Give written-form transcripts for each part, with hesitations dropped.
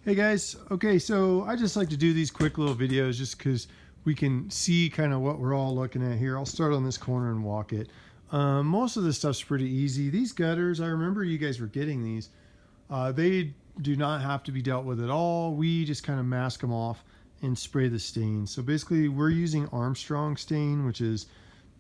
Hey guys, okay, so I just like to do these quick little videos just because we can see kind of what we're all looking at here. I'll start on this corner and walk it. Most of this stuff's pretty easy. These gutters, I remember you guys were getting these. They do not have to be dealt with at all. We just kind of mask them off and spray the stain. So basically we're using Armstrong stain, which is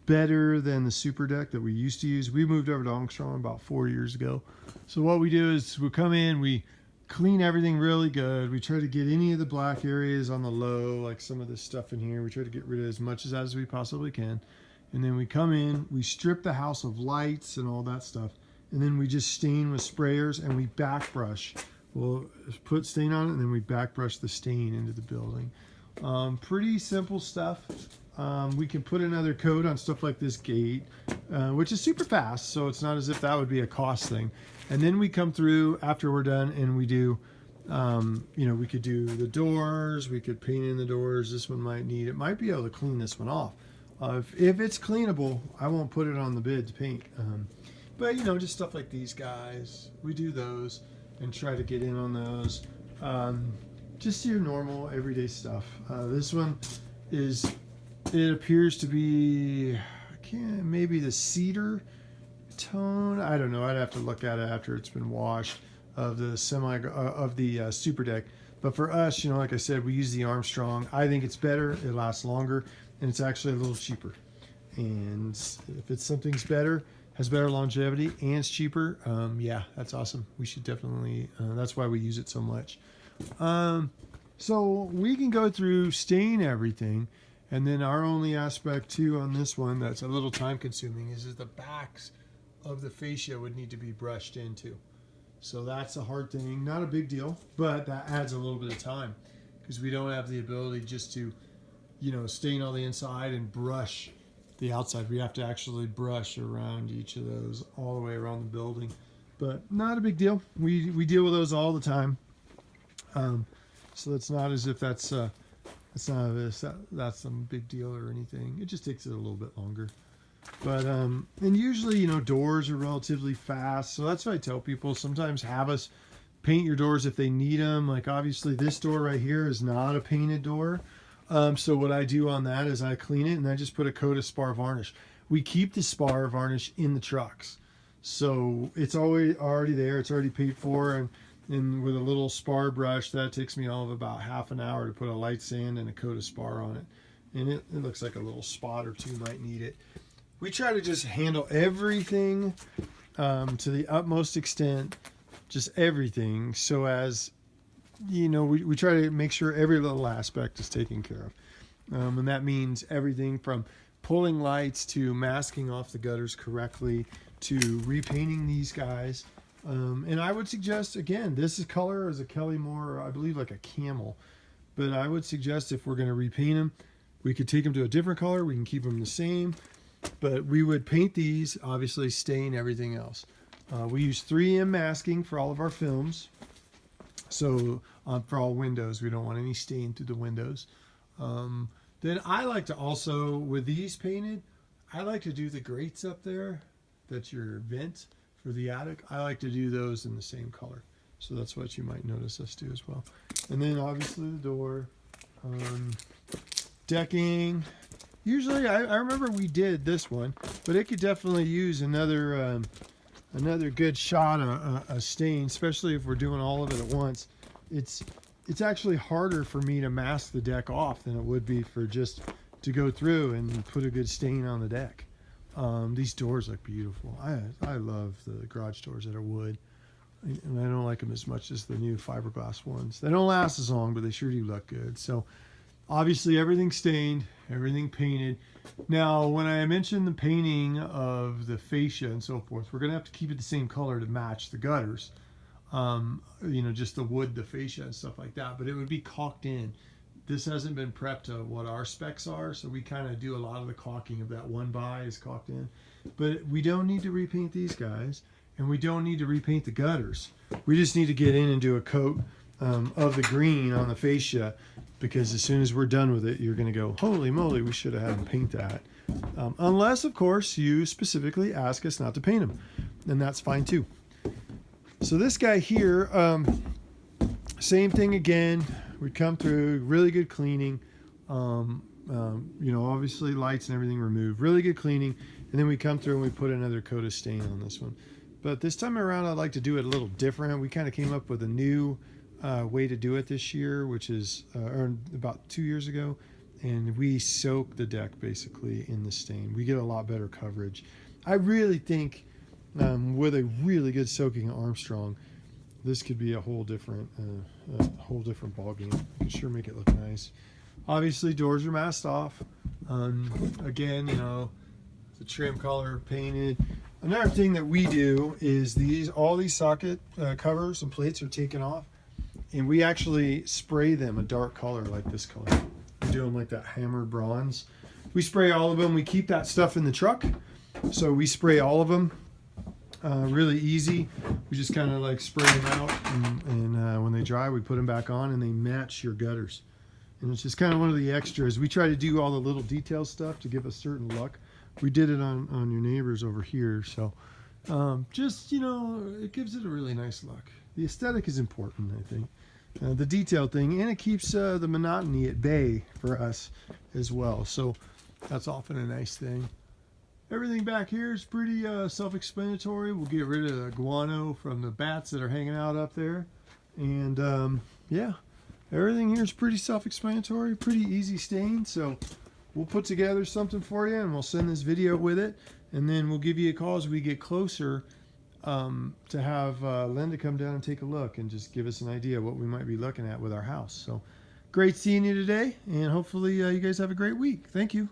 better than the Super Deck that we used to use. We moved over to Armstrong about 4 years ago. So what we do is we come in, we clean everything really good. We try to get any of the black areas on the low, like some of this stuff in here. We try to get rid of as much as we possibly can. And then we come in, we strip the house of lights and all that stuff. And then we just stain with sprayers and we back brush. We'll put stain on it and then we back brush the stain into the building. Pretty simple stuff. We can put another coat on stuff like this gate, which is super fast, so it's not as if that would be a cost thing. And then we come through after we're done and we do, we could do the doors, we could paint in the doors. This one might might be able to clean this one off. If it's cleanable, I won't put it on the bid to paint. But just stuff like these guys, we do those and try to get in on those. Just your normal everyday stuff. This one it appears to be, maybe the cedar tone. I don't know. I'd have to look at it after it's been washed of the Super Deck. But for us, like I said, we use the Armstrong. I think it's better. It lasts longer, and it's actually a little cheaper. And if it's something's better, has better longevity, and it's cheaper, yeah, that's awesome. We should definitely. That's why we use it so much. So we can go through, stain everything. And then our only aspect too on this one that's a little time consuming is the backs of the fascia would need to be brushed into. So that's a hard thing, not a big deal, but that adds a little bit of time because we don't have the ability just to, stain all the inside and brush the outside. We have to actually brush around each of those all the way around the building, but not a big deal. We deal with those all the time. So it's not as if that's some big deal or anything. It just takes it a little bit longer. But and usually, doors are relatively fast. So that's what I tell people. Sometimes have us paint your doors if they need them. Like obviously this door right here is not a painted door. So what I do on that is I clean it and I just put a coat of spar varnish. We keep the spar varnish in the trucks. So it's already there. It's already paid for. And with a little spar brush, that takes me all of about half an hour to put a light sand and a coat of spar on it. And it looks like a little spot or two might need it. We try to just handle everything to the utmost extent, just everything, so as, we try to make sure every little aspect is taken care of. And that means everything from pulling lights to masking off the gutters correctly to repainting these guys. And I would suggest, again, this color is a Kelly Moore, I believe like a camel. But I would suggest if we're going to repaint them, we could take them to a different color. We can keep them the same. But we would paint these, obviously stain everything else. We use 3M masking for all of our films. So for all windows, we don't want any stain through the windows. Then I like to also, with these painted, I like to do the grates up there. That's your vent. For the attic, I like to do those in the same color. So that's what you might notice us do as well. And then obviously the door, decking. Usually I remember we did this one, but it could definitely use another good shot of stain, especially if we're doing all of it at once. It's actually harder for me to mask the deck off than it would be for just to go through and put a good stain on the deck. These doors look beautiful. I love the garage doors that are wood, and I don't like them as much as the new fiberglass ones. They don't last as long, but they sure do look good. So obviously everything stained, everything painted. Now when I mentioned the painting of the fascia and so forth, we're gonna have to keep it the same color to match the gutters. Just the wood, the fascia and stuff like that, but it would be caulked in. This hasn't been prepped to what our specs are, so we kind of do a lot of the caulking of that one by is caulked in. But we don't need to repaint these guys, and we don't need to repaint the gutters. We just need to get in and do a coat of the green on the fascia, because as soon as we're done with it, you're going to go, holy moly, we should have had them paint that. Unless, of course, you specifically ask us not to paint them, and that's fine too. So this guy here, Same thing again. We come through, really good cleaning. You know, obviously lights and everything removed, really good cleaning. And then we come through and we put another coat of stain on this one. But this time around, I'd like to do it a little different. We kind of came up with a new way to do it this year, which is or about 2 years ago. And we soak the deck basically in the stain. We get a lot better coverage. I really think with a really good soaking Armstrong, this could be a whole different ball game. Can sure make it look nice. Obviously, doors are masked off. Again, you know, the trim color painted. Another thing that we do is all these socket covers and plates are taken off, and we actually spray them a dark color like this color. We do them like that hammered bronze. We spray all of them. We keep that stuff in the truck, so we spray all of them. Really easy. We just kind of like spray them out, and when they dry, we put them back on, and they match your gutters. And it's just kind of one of the extras. We try to do all the little detail stuff to give a certain look. We did it on your neighbors over here, so just, you know, it gives it a really nice look. The aesthetic is important, I think. The detail thing, and it keeps the monotony at bay for us as well. So that's often a nice thing. Everything back here is pretty self-explanatory. We'll get rid of the guano from the bats that are hanging out up there. And yeah, everything here is pretty self-explanatory, pretty easy stain. So we'll put together something for you, and we'll send this video with it. And then we'll give you a call as we get closer to have Linda come down and take a look and just give us an idea of what we might be looking at with our house. So great seeing you today, and hopefully you guys have a great week. Thank you.